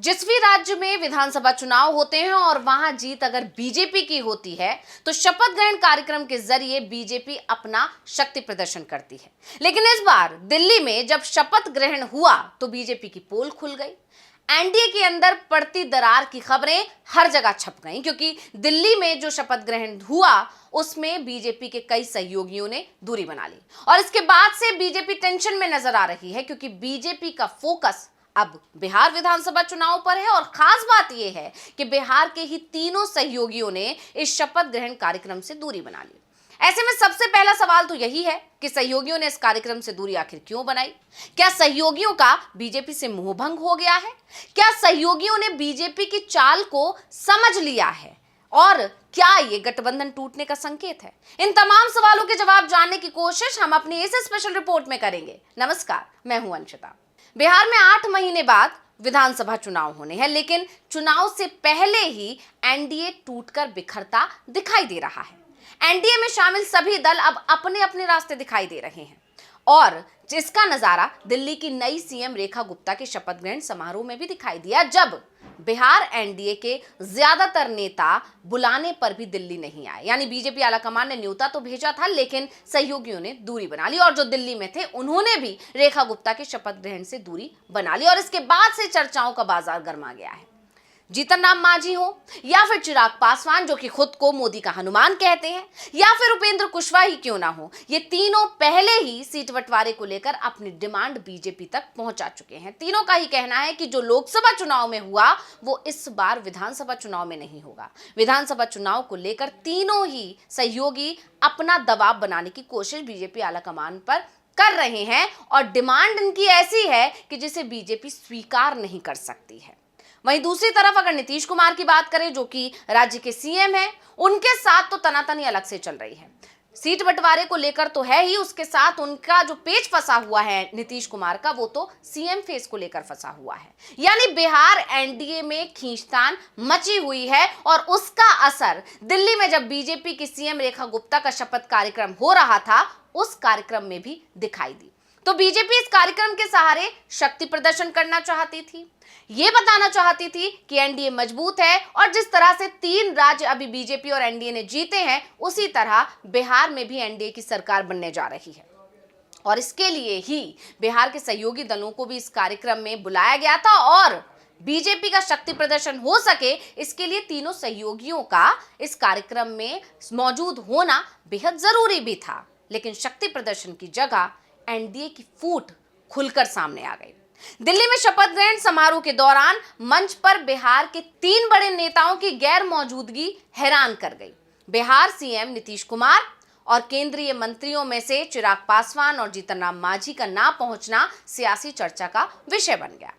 जिस भी राज्य में विधानसभा चुनाव होते हैं और वहां जीत अगर बीजेपी की होती है तो शपथ ग्रहण कार्यक्रम के जरिए बीजेपी अपना शक्ति प्रदर्शन करती है। लेकिन इस बार दिल्ली में जब शपथ ग्रहण हुआ तो बीजेपी की पोल खुल गई। एनडीए के अंदर पड़ती दरार की खबरें हर जगह छप गईं, क्योंकि दिल्ली में जो शपथ ग्रहण हुआ उसमें बीजेपी के कई सहयोगियों ने दूरी बना ली और इसके बाद से बीजेपी टेंशन में नजर आ रही है, क्योंकि बीजेपी का फोकस अब बिहार विधानसभा चुनाव पर है। और खास बात यह है कि बिहार के ही तीनों सहयोगियों ने इस शपथ ग्रहण कार्यक्रम से दूरी बना ली। ऐसे में सबसे पहला सवाल तो यही है कि सहयोगियों ने इस कार्यक्रम से दूरी आखिर क्यों बनाई? क्या सहयोगियों का बीजेपी से मोहभंग हो गया है? क्या सहयोगियों ने बीजेपी की चाल को समझ लिया है और क्या ये गठबंधन टूटने का संकेत है? इन तमाम सवालों के जवाब जानने की कोशिश हम अपनी इस स्पेशल रिपोर्ट में करेंगे। नमस्कार, मैं हूं अंशिता। बिहार में 8 महीने बाद विधानसभा चुनाव होने हैं, लेकिन चुनाव से पहले ही एनडीए टूटकर बिखरता दिखाई दे रहा है। एनडीए में शामिल सभी दल अब अपने अपने रास्ते दिखाई दे रहे हैं और जिसका नजारा दिल्ली की नई सीएम रेखा गुप्ता के शपथ ग्रहण समारोह में भी दिखाई दिया, जब बिहार एनडीए के ज्यादातर नेता बुलाने पर भी दिल्ली नहीं आए। यानी बीजेपी आलाकमान ने न्योता तो भेजा था, लेकिन सहयोगियों ने दूरी बना ली और जो दिल्ली में थे उन्होंने भी रेखा गुप्ता के शपथ ग्रहण से दूरी बना ली और इसके बाद से चर्चाओं का बाजार गर्मा गया है। जीतन राम मांझी हो या फिर चिराग पासवान, जो कि खुद को मोदी का हनुमान कहते हैं, या फिर उपेंद्र कुशवाहा ही क्यों ना हो, ये तीनों पहले ही सीट बंटवारे को लेकर अपनी डिमांड बीजेपी तक पहुंचा चुके हैं। तीनों का ही कहना है कि जो लोकसभा चुनाव में हुआ वो इस बार विधानसभा चुनाव में नहीं होगा। विधानसभा चुनाव को लेकर तीनों ही सहयोगी अपना दबाव बनाने की कोशिश बीजेपी आलाकमान पर कर रहे हैं और डिमांड इनकी ऐसी है कि जिसे बीजेपी स्वीकार नहीं कर सकती है। वहीं दूसरी तरफ अगर नीतीश कुमार की बात करें, जो कि राज्य के सीएम हैं, उनके साथ तो तनातनी अलग से चल रही है। सीट बंटवारे को लेकर तो है ही, उसके साथ उनका जो पेच फंसा हुआ है नीतीश कुमार का, वो तो सीएम फेस को लेकर फंसा हुआ है। यानी बिहार एनडीए में खींचतान मची हुई है और उसका असर दिल्ली में जब बीजेपी की सीएम रेखा गुप्ता का शपथ कार्यक्रम हो रहा था उस कार्यक्रम में भी दिखाई दी। तो बीजेपी इस कार्यक्रम के सहारे शक्ति प्रदर्शन करना चाहती थी, ये बताना चाहती थी कि एनडीए मजबूत है और जिस तरह से 3 राज्य अभी बीजेपी और एनडीए ने जीते हैं, उसी तरह बिहार में भी एनडीए की सरकार बनने जा रही है। और इसके लिए ही बिहार के सहयोगी दलों को भी इस कार्यक्रम में बुलाया गया था और बीजेपी का शक्ति प्रदर्शन हो सके, इसके लिए तीनों सहयोगियों का इस कार्यक्रम में मौजूद होना बेहद जरूरी भी था। लेकिन शक्ति प्रदर्शन की जगह एनडीए की फूट खुलकर सामने आ गई। दिल्ली में शपथ ग्रहण समारोह के दौरान मंच पर बिहार के 3 बड़े नेताओं की गैर मौजूदगी हैरान कर गई। बिहार सीएम नीतीश कुमार और केंद्रीय मंत्रियों में से चिराग पासवान और जीतन राम मांझी का ना पहुंचना सियासी चर्चा का विषय बन गया।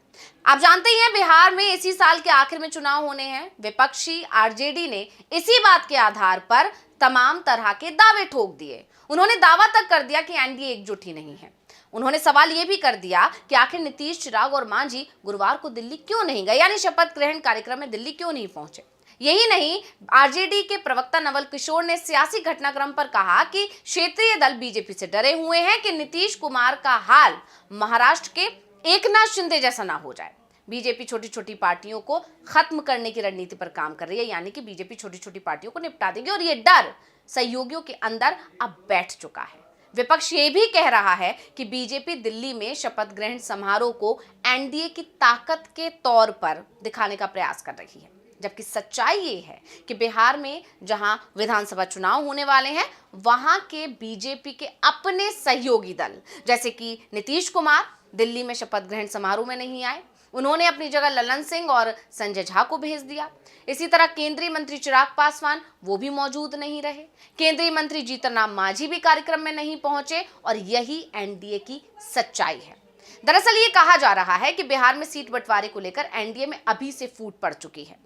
आप जानते ही हैं, बिहार में इसी साल के आखिर में चुनाव होने हैं। विपक्षी आरजेडी ने इसी बात के आधार पर तमाम तरह के दावे ठोक दिए। उन्होंने दावा तक कर दिया कि एनडीए एकजुट ही नहीं है। उन्होंने सवाल यह भी कर दिया कि आखिर नीतीश, चिराग और मांझी गुरुवार को दिल्ली क्यों नहीं गए, यानी शपथ ग्रहण कार्यक्रम में दिल्ली क्यों नहीं पहुंचे। यही नहीं, आरजेडी के प्रवक्ता नवल किशोर ने सियासी घटनाक्रम पर कहा कि क्षेत्रीय दल बीजेपी से डरे हुए हैं कि नीतीश कुमार का हाल महाराष्ट्र के एकनाथ शिंदे जैसा ना हो जाए। बीजेपी छोटी छोटी पार्टियों को खत्म करने की रणनीति पर काम कर रही है, यानी कि बीजेपी छोटी छोटी पार्टियों को निपटा देगी और ये डर सहयोगियों के अंदर अब बैठ चुका है। विपक्ष ये भी कह रहा है कि बीजेपी दिल्ली में शपथ ग्रहण समारोह को एनडीए की ताकत के तौर पर दिखाने का प्रयास कर रही है, जबकि सच्चाई ये है कि बिहार में जहां विधानसभा चुनाव होने वाले हैं, वहां के बीजेपी के अपने सहयोगी दल जैसे कि नीतीश कुमार दिल्ली में शपथ ग्रहण समारोह में नहीं आए। उन्होंने अपनी जगह ललन सिंह और संजय झा को भेज दिया। इसी तरह केंद्रीय मंत्री चिराग पासवान वो भी मौजूद नहीं रहे। केंद्रीय मंत्री जीतन राम मांझी भी कार्यक्रम में नहीं पहुंचे और यही एनडीए की सच्चाई है। दरअसल ये कहा जा रहा है कि बिहार में सीट बंटवारे को लेकर एनडीए में अभी से फूट पड़ चुकी है।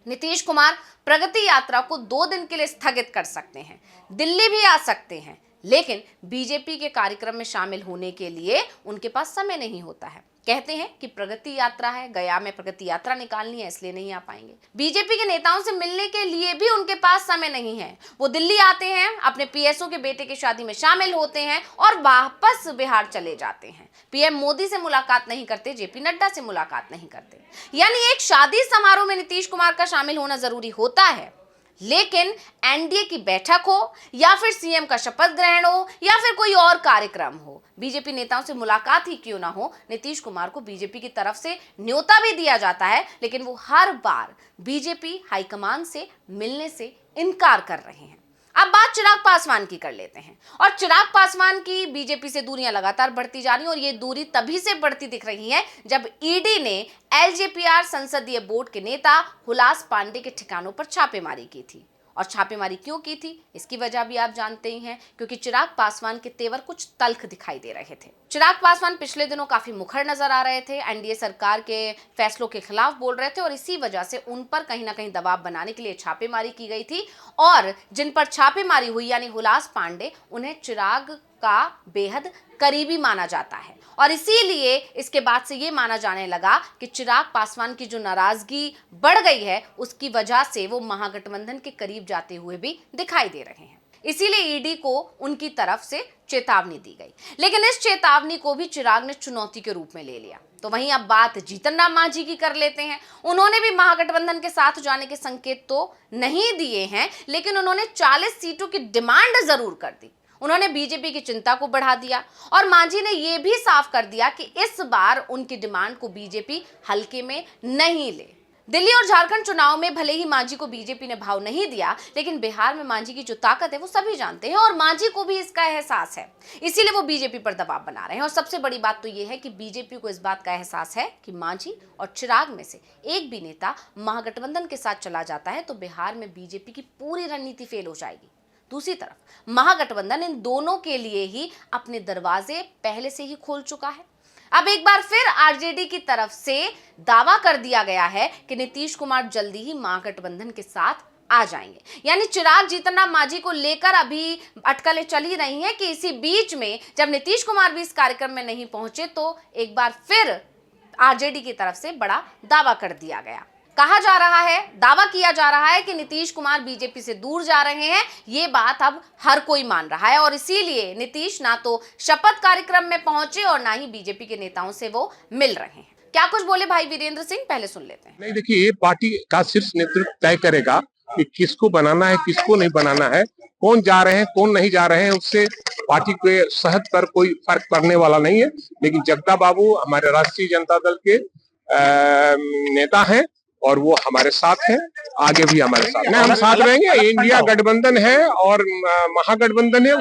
नीतीश कुमार प्रगति यात्रा को 2 दिन के लिए स्थगित कर सकते हैं, दिल्ली भी आ सकते हैं, लेकिन बीजेपी के कार्यक्रम में शामिल होने के लिए उनके पास समय नहीं होता है। कहते हैं कि प्रगति यात्रा है, गया में प्रगति यात्रा निकालनी है, इसलिए नहीं आ पाएंगे। बीजेपी के नेताओं से मिलने के लिए भी उनके पास समय नहीं है। वो दिल्ली आते हैं, अपने पीएसओ के बेटे की शादी में शामिल होते हैं और वापस बिहार चले जाते हैं। पीएम मोदी से मुलाकात नहीं करते, जेपी नड्डा से मुलाकात नहीं करते। यानी एक शादी समारोह में नीतीश कुमार का शामिल होना जरूरी होता है, लेकिन एनडीए की बैठक हो या फिर सीएम का शपथ ग्रहण हो या फिर कोई और कार्यक्रम हो, बीजेपी नेताओं से मुलाकात ही क्यों ना हो, नीतीश कुमार को बीजेपी की तरफ से न्योता भी दिया जाता है, लेकिन वो हर बार बीजेपी हाईकमान से मिलने से इनकार कर रहे हैं। अब बात चिराग पासवान की कर लेते हैं। और चिराग पासवान की बीजेपी से दूरियां लगातार बढ़ती जा रही हैं और ये दूरी तभी से बढ़ती दिख रही है जब ईडी ने एलजेपीआर संसदीय बोर्ड के नेता हुलास पांडे के ठिकानों पर छापेमारी की थी। और छापेमारी क्यों की थी, इसकी वजह भी आप जानते ही हैं, क्योंकि चिराग पासवान के तेवर कुछ तल्ख दिखाई दे रहे थे। चिराग पासवान पिछले दिनों काफी मुखर नजर आ रहे थे, एनडीए सरकार के फैसलों के खिलाफ बोल रहे थे और इसी वजह से उन पर कहीं ना कहीं दबाव बनाने के लिए छापेमारी की गई थी। और जिन पर छापेमारी हुई यानी हुलास पांडे, उन्हें चिराग का बेहद करीबी माना जाता है और इसीलिए इसके बाद से ये माना जाने लगा कि चिराग पासवान की जो नाराजगी बढ़ गई है उसकी वजह से वो महागठबंधन के करीब जाते हुए भी दिखाई दे रहे हैं। इसीलिए ईडी को उनकी तरफ से चेतावनी दी गई, लेकिन इस चेतावनी को भी चिराग ने चुनौती के रूप में ले लिया। तो वहीं अब बात जीतन राम मांझी की कर लेते हैं। उन्होंने भी महागठबंधन के साथ जाने के संकेत तो नहीं दिए हैं, लेकिन उन्होंने 40 सीटों की डिमांड जरूर कर दी। उन्होंने बीजेपी की चिंता को बढ़ा दिया और मांझी ने यह भी साफ कर दिया कि इस बार उनकी डिमांड को बीजेपी हल्के में नहीं ले। दिल्ली और झारखंड चुनाव में भले ही मांझी को बीजेपी ने भाव नहीं दिया, लेकिन बिहार में मांझी की जो ताकत है वो सभी जानते हैं और मांझी को भी इसका एहसास है। इसीलिए वो बीजेपी पर दबाव बना रहे हैं। और सबसे बड़ी बात तो ये है कि बीजेपी को इस बात का एहसास है कि मांझी और चिराग में से एक भी नेता महागठबंधन के साथ चला जाता है तो बिहार में बीजेपी की पूरी रणनीति फेल हो जाएगी। दूसरी तरफ महागठबंधन इन दोनों के लिए ही अपने दरवाजे पहले से ही खोल चुका है। अब एक बार फिर आरजेडी की तरफ से दावा कर दिया गया है कि नीतीश कुमार जल्दी ही महागठबंधन के साथ आ जाएंगे। यानी चिराग जीतन राम मांझी को लेकर अभी अटकलें चल ही रही हैं कि इसी बीच में जब नीतीश कुमार भी इस कार्यक्रम में नहीं पहुंचे तो एक बार फिर आरजेडी की तरफ से बड़ा दावा कर दिया गया। कहा जा रहा है, दावा किया जा रहा है कि नीतीश कुमार बीजेपी से दूर जा रहे हैं। ये बात अब हर कोई मान रहा है और इसीलिए नीतीश ना तो शपथ कार्यक्रम में पहुंचे और ना ही बीजेपी के नेताओं से वो मिल रहे हैं। क्या कुछ बोले भाई वीरेंद्र सिंह, पहले सुन लेते हैं। नहीं, देखिए, ये पार्टी का शीर्ष नेतृत्व तय करेगा कि किसको बनाना है, किसको नहीं बनाना है, कौन जा रहे हैं, कौन नहीं जा रहे हैं। उससे पार्टी के सेहत पर कोई फर्क पड़ने वाला नहीं है। लेकिन जगदा बाबू हमारे राष्ट्रीय जनता दल के नेता हैं और वो हमारे साथ हैं, आगे भी हमारे साथ हैं, हम साथ रहेंगे। इंडिया गठबंधन है और महागठबंधन है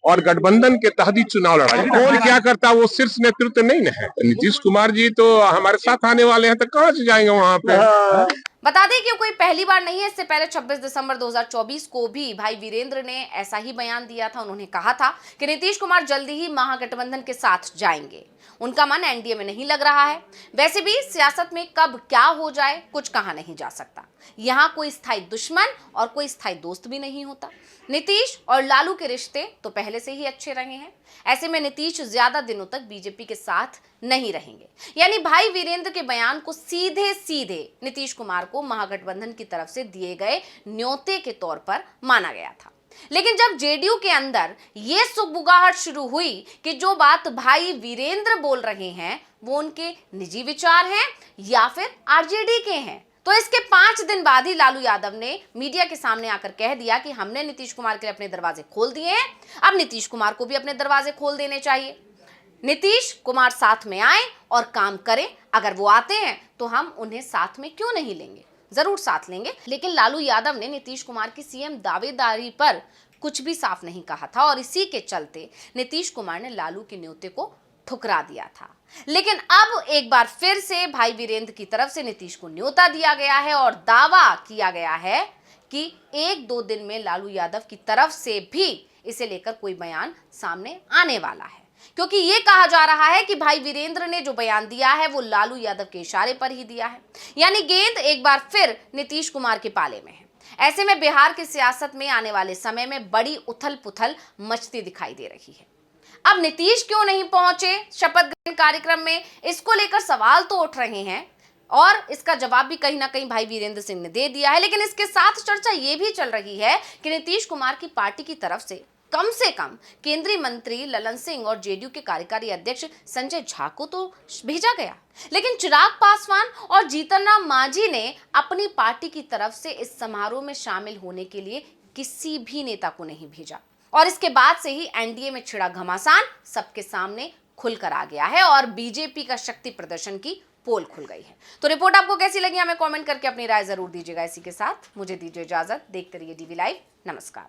और गठबंधन के तहत ही चुनाव लड़ा। कौन क्या करता है वो शीर्ष नेतृत्व नहीं है। नीतीश कुमार जी तो हमारे साथ आने वाले हैं, तो कहाँ से जाएंगे वहां पे। बता दें कि कोई पहली बार नहीं है। इससे पहले 26 दिसंबर 2024 को भी भाई वीरेंद्र ने ऐसा ही बयान दिया था। उन्होंने कहा था कि नीतीश कुमार जल्दी ही महागठबंधन के साथ जाएंगे। उनका मन एनडीए में नहीं लग रहा है। वैसे भी सियासत में कब क्या हो जाए कुछ कहा नहीं जा सकता। यहाँ कोई स्थायी दुश्मन और कोई स्थायी दोस्त भी नहीं होता। नीतीश और लालू के रिश्ते तो पहले से ही अच्छे रहे हैं। ऐसे में नीतीश ज्यादा दिनों तक बीजेपी के साथ नहीं रहेंगे। यानी भाई वीरेंद्र के बयान को सीधे सीधे नीतीश कुमार को महागठबंधन की तरफ से दिए गए न्योते के तौर पर माना गया था। लेकिन जब जेडीयू के अंदर ये सुगबुगाहट शुरू हुई कि जो बात भाई वीरेंद्र बोल रहे हैं वो उनके निजी विचार हैं या फिर आरजेडी के हैं, तो इसके 5 दिन बाद ही लालू यादव ने मीडिया के सामने आकर कह दिया कि हमने नीतीश कुमार के लिए अपने दरवाजे खोल दिए हैं, अब नीतीश कुमार को भी अपने दरवाजे खोल देने चाहिए। नीतीश कुमार साथ में आए और काम करें। अगर वो आते हैं तो हम उन्हें साथ में क्यों नहीं लेंगे, जरूर साथ लेंगे। लेकिन लालू यादव ने नीतीश कुमार की सीएम दावेदारी पर कुछ भी साफ नहीं कहा था और इसी के चलते नीतीश कुमार ने लालू के न्योते को ठुकरा दिया था। लेकिन अब एक बार फिर से भाई वीरेंद्र की तरफ से नीतीश को न्योता दिया गया है और दावा किया गया है कि 1-2 दिन में लालू यादव की तरफ से भी इसे लेकर कोई बयान सामने आने वाला है, क्योंकि ये कहा जा रहा है कि भाई वीरेंद्र ने जो बयान दिया है वो लालू यादव के इशारे पर ही दिया है। यानी गेंद एक बार फिर नीतीश कुमार के पाले में है। ऐसे में बिहार की सियासत में आने वाले समय में बड़ी उथल पुथल मचती दिखाई दे रही है। अब नीतीश क्यों नहीं पहुंचे शपथ ग्रहण कार्यक्रम में, इसको लेकर सवाल तो उठ रहे हैं और इसका जवाब भी कहीं ना कहीं भाई वीरेंद्र सिंह ने दे दिया है। लेकिन इसके साथ चर्चा ये भी चल रही है कि नीतीश कुमार की पार्टी की तरफ से कम केंद्रीय मंत्री ललन सिंह और जेडीयू के कार्यकारी अध्यक्ष संजय झा को तो भेजा गया, लेकिन चिराग पासवान और जीतन राम मांझी ने अपनी पार्टी की तरफ से इस समारोह में शामिल होने के लिए किसी भी नेता को नहीं भेजा। और इसके बाद से ही एनडीए में छिड़ा घमासान सबके सामने खुलकर आ गया है और बीजेपी का शक्ति प्रदर्शन की पोल खुल गई है। तो रिपोर्ट आपको कैसी लगी हमें कमेंट करके अपनी राय जरूर दीजिएगा। इसी के साथ मुझे दीजिए इजाजत, देखते रहिए डीवी लाइव। नमस्कार।